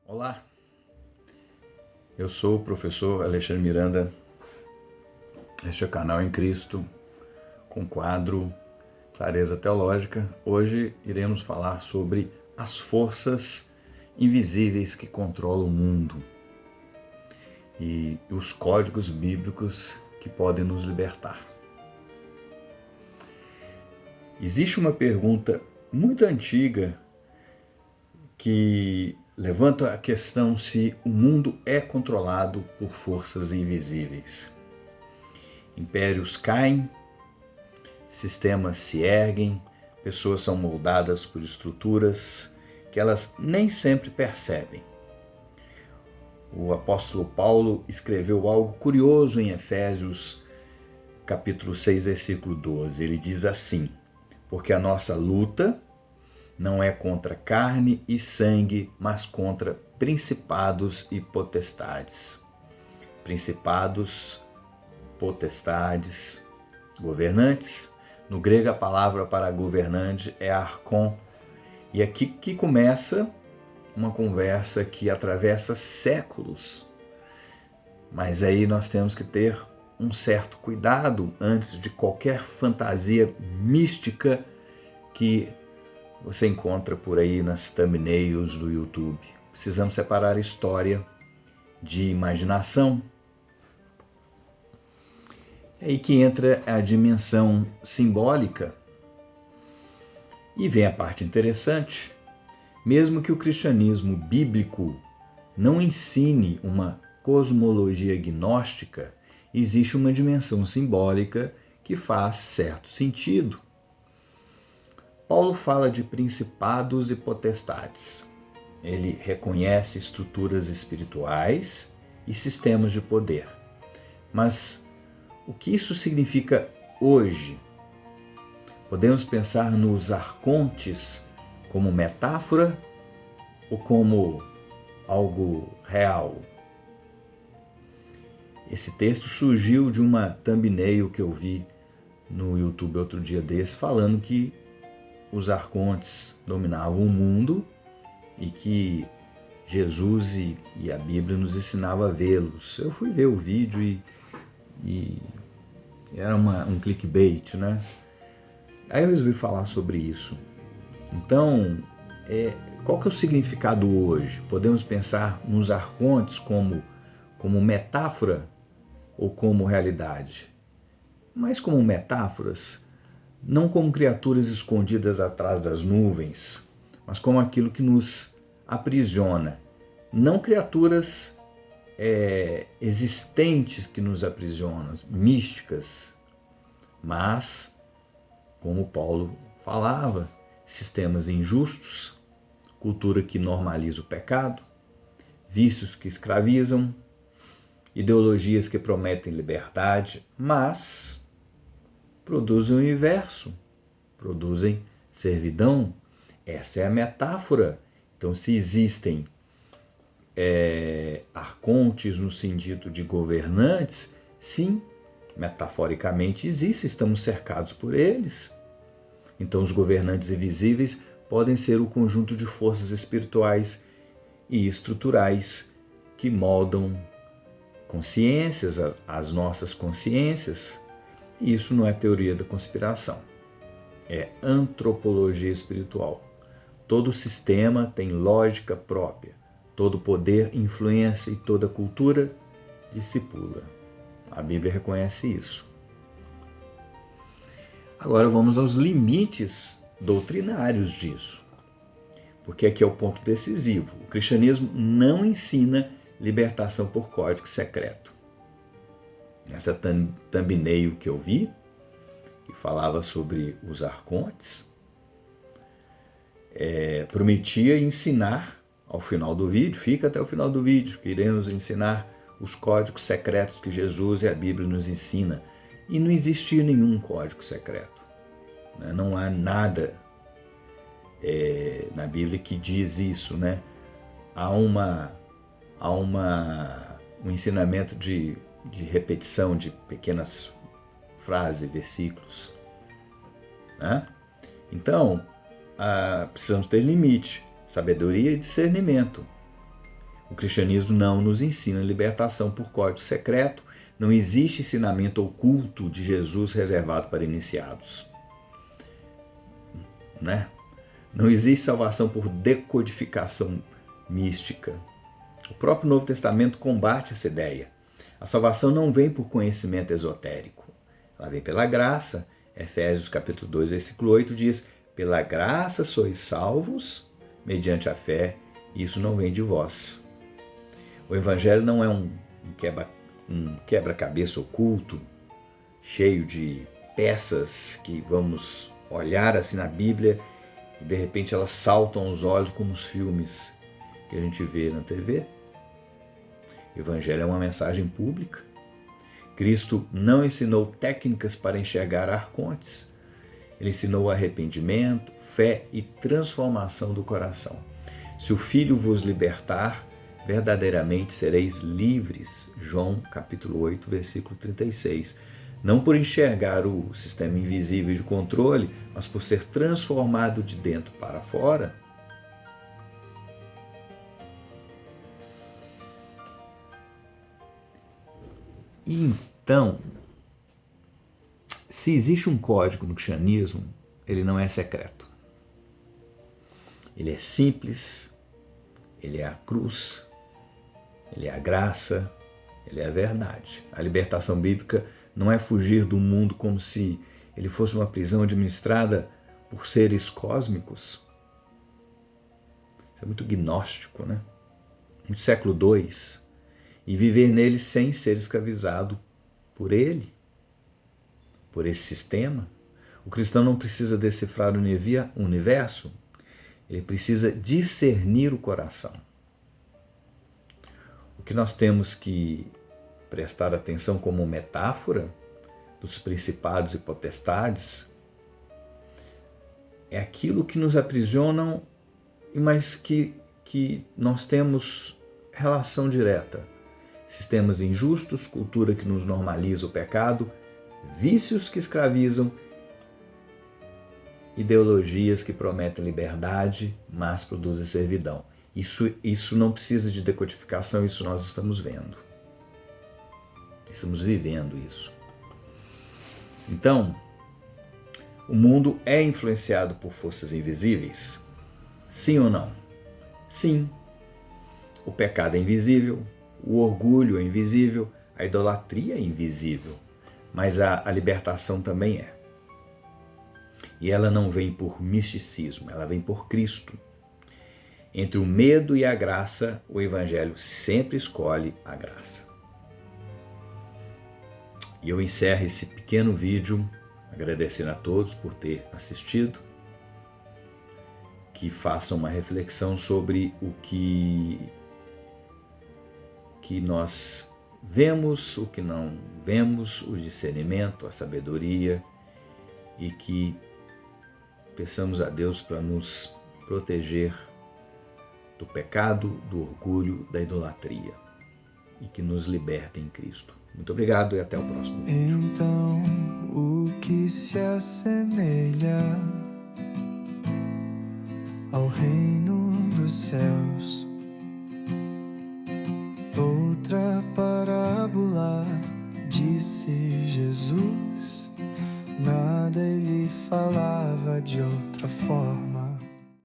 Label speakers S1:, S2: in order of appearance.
S1: Olá, eu sou o professor Alexandre Miranda. Este é o canal em Cristo, com o quadro Clareza Teológica. Hoje iremos falar sobre as forças invisíveis que controlam o mundo e os códigos bíblicos que podem nos libertar. Existe uma pergunta muito antiga que levanta a questão se o mundo é controlado por forças invisíveis. Impérios caem, sistemas se erguem, pessoas são moldadas por estruturas que elas nem sempre percebem. O apóstolo Paulo escreveu algo curioso em Efésios, capítulo 6, versículo 12. Ele diz assim: porque a nossa luta não é contra carne e sangue, mas contra principados e potestades. Principados, potestades, governantes. No grego a palavra para governante é archon. E aqui que começa uma conversa que atravessa séculos. Mas aí nós temos que ter um certo cuidado antes de qualquer fantasia mística que você encontra por aí nas thumbnails do YouTube. Precisamos separar história de imaginação. É aí que entra a dimensão simbólica. E vem a parte interessante. Mesmo que o cristianismo bíblico não ensine uma cosmologia gnóstica, existe uma dimensão simbólica que faz certo sentido. Paulo fala de principados e potestades. Ele reconhece estruturas espirituais e sistemas de poder. Mas o que isso significa hoje? Podemos pensar nos arcontes como metáfora ou como algo real? Esse texto surgiu de uma thumbnail que eu vi no YouTube outro dia desse, falando que os arcontes dominavam o mundo e que Jesus e a Bíblia nos ensinava a vê-los. Eu fui ver o vídeo e era um clickbait, né? Aí eu resolvi falar sobre isso. Então, qual que é o significado hoje? Podemos pensar nos arcontes como metáfora ou como realidade? Mas como metáforas, não como criaturas escondidas atrás das nuvens, mas como aquilo que nos aprisiona. Não criaturas existentes que nos aprisionam, místicas, mas, como Paulo falava, sistemas injustos, cultura que normaliza o pecado, vícios que escravizam, ideologias que prometem liberdade, mas produzem o inverso, produzem servidão. Essa é a metáfora. Então, se existem arcontes no sentido de governantes, sim, metaforicamente existe, estamos cercados por eles. Então, os governantes invisíveis podem ser o conjunto de forças espirituais e estruturais que moldam consciências, as nossas consciências. E isso não é teoria da conspiração, é antropologia espiritual. Todo sistema tem lógica própria, todo poder, influência e toda cultura discipula. A Bíblia reconhece isso. Agora vamos aos limites doutrinários disso, porque aqui é o ponto decisivo. O cristianismo não ensina libertação por código secreto. Nessa thumbnail que eu vi, que falava sobre os arcontes, prometia ensinar ao final do vídeo, fica até o final do vídeo, que iremos ensinar os códigos secretos que Jesus e a Bíblia nos ensina. E não existia nenhum código secreto. Né? Não há nada na Bíblia que diz isso. Né? Há um ensinamento de repetição de pequenas frases, versículos. Né? Então, precisamos ter limite, sabedoria e discernimento. O cristianismo não nos ensina libertação por código secreto, não existe ensinamento oculto de Jesus reservado para iniciados. Né? Não existe salvação por decodificação mística. O próprio Novo Testamento combate essa ideia. A salvação não vem por conhecimento esotérico. Ela vem pela graça. Efésios capítulo 2, versículo 8 diz: pela graça sois salvos, mediante a fé, e isso não vem de vós. O Evangelho não é um quebra-cabeça oculto, cheio de peças que vamos olhar assim na Bíblia e de repente elas saltam aos olhos como os filmes que a gente vê na TV. O Evangelho é uma mensagem pública. Cristo não ensinou técnicas para enxergar arcontes. Ele ensinou arrependimento, fé e transformação do coração. Se o Filho vos libertar, verdadeiramente sereis livres. João capítulo 8, versículo 36. Não por enxergar o sistema invisível de controle, mas por ser transformado de dentro para fora. E então, se existe um código no cristianismo, ele não é secreto. Ele é simples, ele é a cruz, ele é a graça, ele é a verdade. A libertação bíblica não é fugir do mundo como se ele fosse uma prisão administrada por seres cósmicos. Isso é muito gnóstico, né? Muito século II. E viver nele sem ser escravizado por ele, por esse sistema. O cristão não precisa decifrar o universo, ele precisa discernir o coração. O que nós temos que prestar atenção como metáfora dos principados e potestades é aquilo que nos aprisionam, mas que nós temos relação direta. Sistemas injustos, cultura que nos normaliza o pecado, vícios que escravizam, ideologias que prometem liberdade, mas produzem servidão. Isso não precisa de decodificação, isso nós estamos vendo. Estamos vivendo isso. Então, o mundo é influenciado por forças invisíveis? Sim ou não? Sim. O pecado é invisível, o orgulho é invisível, a idolatria é invisível, mas a libertação também é. E ela não vem por misticismo, ela vem por Cristo. Entre o medo e a graça, o Evangelho sempre escolhe a graça. E eu encerro esse pequeno vídeo agradecendo a todos por ter assistido, que façam uma reflexão sobre o que nós vemos, o que não vemos, o discernimento, a sabedoria, e que peçamos a Deus para nos proteger do pecado, do orgulho, da idolatria, e que nos liberte em Cristo. Muito obrigado e até o próximo vídeo.
S2: Então, o que se assemelha ao reino dos céus?